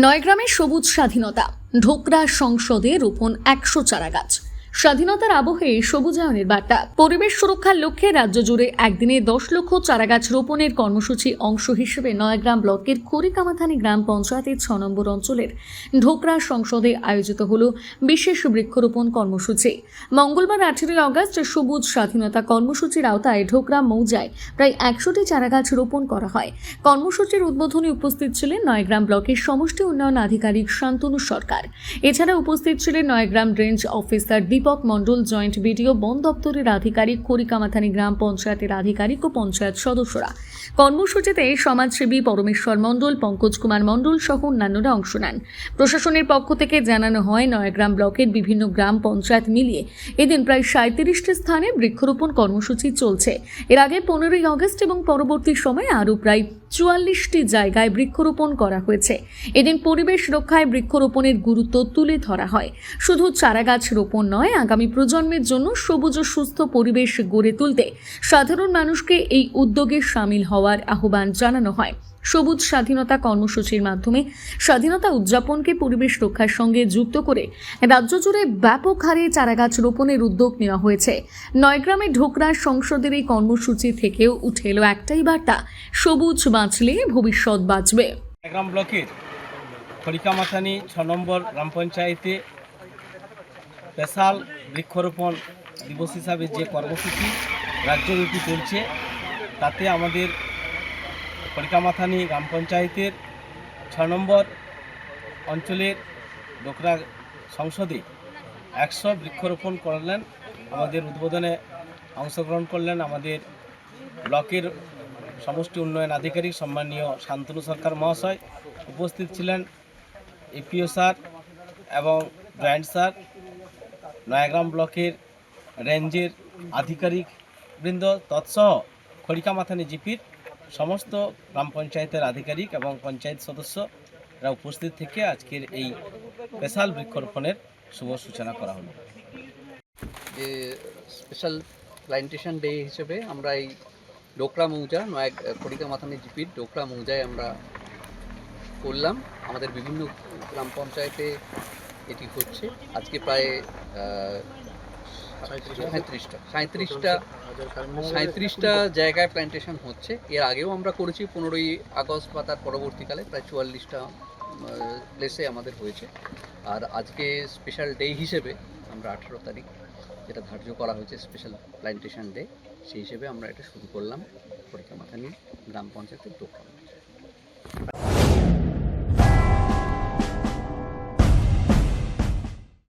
নয়গ্রামে সবুজ স্বাধীনতা, ঢোকরা সংসদে রোপণ ১০০ চারাগাছ। স্বাধীনতার আবহে সবুজায়নের বার্তা। পরিবেশ সুরক্ষার লক্ষ্যে রাজ্য জুড়ে একদিনে ১০ লক্ষ চারাগাছ রোপণের কর্মসূচি অংশ হিসেবে নয়গ্রাম ব্লকের খড়িকামাথানি গ্রাম পঞ্চায়েতের ৬ নম্বর অঞ্চলের ঢোকরা সংসদে আয়োজিত হল বিশেষ বৃক্ষরোপণ কর্মসূচি। মঙ্গলবার ১৮ আগস্ট সবুজ স্বাধীনতা কর্মসূচির আওতায় ঢোকরা মৌজায় প্রায় ১০০টি চারাগাছ রোপণ করা হয়। কর্মসূচির উদ্বোধনে উপস্থিত ছিলেন নয়গ্রাম ব্লকের সমষ্টি উন্নয়ন আধিকারিক শান্তনু সরকার। এছাড়া উপস্থিত ছিলেন নয়গ্রাম রেঞ্জ অফিসার দীপক মণ্ডল, জয়েন্ট বিডিও, বন দপ্তরের আধিকারিক, খড়িকামাথানি গ্রাম পঞ্চায়েতের আধিকারিক ও পঞ্চায়েত সদস্যরা। কর্মসূচিতে সমাজসেবী পরমেশ্বর মণ্ডল, পঙ্কজ কুমার মণ্ডল সহ অন্যান্যরা অংশ নেন। প্রশাসনের পক্ষ থেকে জানানো হয়, নয়গ্রাম ব্লকের বিভিন্ন গ্রাম পঞ্চায়েত মিলিয়ে এদিন প্রায় ৩৭টি স্থানে বৃক্ষরোপণ কর্মসূচি চলছে। এর আগে ১৫ই আগস্ট এবং পরবর্তী সময়ে আরও প্রায় ৪৪টি জায়গায় বৃক্ষরোপণ করা হয়েছে। এদিন পরিবেশ রক্ষায় বৃক্ষরোপণের গুরুত্ব তুলে ধরা হয়। শুধু চারাগাছ রোপণ নয়, আগামী প্রজন্মের জন্য সবুজ ও সুস্থ পরিবেশ গড়ে তুলতে সাধারণ মানুষকে এই উদ্যোগে সামিল হওয়ার আহ্বান জানানো হয়। সবুজ স্বাধীনতা কর্মসূচির মাধ্যমে স্বাধীনতা উদযাপনকে পরিবেশ রক্ষার সঙ্গে যুক্ত করে রাজ্য জুড়ে ব্যাপক হারে চারাগাছ রোপণের উদ্যোগ নেওয়া হয়েছে। নয়গ্রামে ঢোকরা সংসদের এই কর্মসূচি থেকেও উঠে এলো একটাই বার্তা: সবুজ বাঁচলে ভবিষ্যৎ বাঁচবে। নয়গ্রাম ব্লকের খড়িকামাথানি ৬ নম্বর গ্রাম পঞ্চায়েতে স্পেশাল বৃক্ষরোপণ দিবস হিসাবে যে কর্মসূচি রাজ্যব্যাপী চলছে, তাতে আমাদের খড়িকামাথানি গ্রাম পঞ্চায়েতের ৬ নম্বর অঞ্চলের ডোকরা সংসদে ১০০ বৃক্ষরোপণ করলেন। আমাদের উদ্বোধনে অংশগ্রহণ করলেন আমাদের ব্লকের সমষ্টি উন্নয়ন আধিকারিক সম্মানীয় শান্তনু সরকার মহাশয়। উপস্থিত ছিলেন এপিও স্যার এবং জয়েন্ট স্যার, নয়গ্রাম ব্লকের রেঞ্জের আধিকারিক বৃন্দ তৎসহ খড়িকামাথানি জিপির সমস্ত গ্রাম পঞ্চায়েতের আধিকারিক এবং পঞ্চায়েত সদস্যরা উপস্থিত থেকে আজকের এই স্পেশাল বৃক্ষরোপণের শুভ সূচনা করা হলো। যে স্পেশাল প্ল্যান্টেশন ডে হিসেবে আমরা এই ডোকরা মৌজা খড়িকামাথানি জিপির ডোকরা মৌজায় আমরা করলাম। আমাদের বিভিন্ন গ্রাম পঞ্চায়েতে এটি হচ্ছে। আজকে প্রায় 37টা জায়গায় প্ল্যান্টেশন হচ্ছে। এর আগেও আমরা করেছি 15ই আগস্ট বা তার পরবর্তীকালে প্রায় 44টা প্লেসে আমাদের হয়েছে। আর আজকে স্পেশাল ডে হিসেবে আমরা 18 তারিখ যেটা ধার্য করা হয়েছে স্পেশাল প্ল্যান্টেশন ডে, সেই হিসেবে আমরা এটা শুরু করলাম খড়িকামাথানি গ্রাম পঞ্চায়েতের ডোকরা।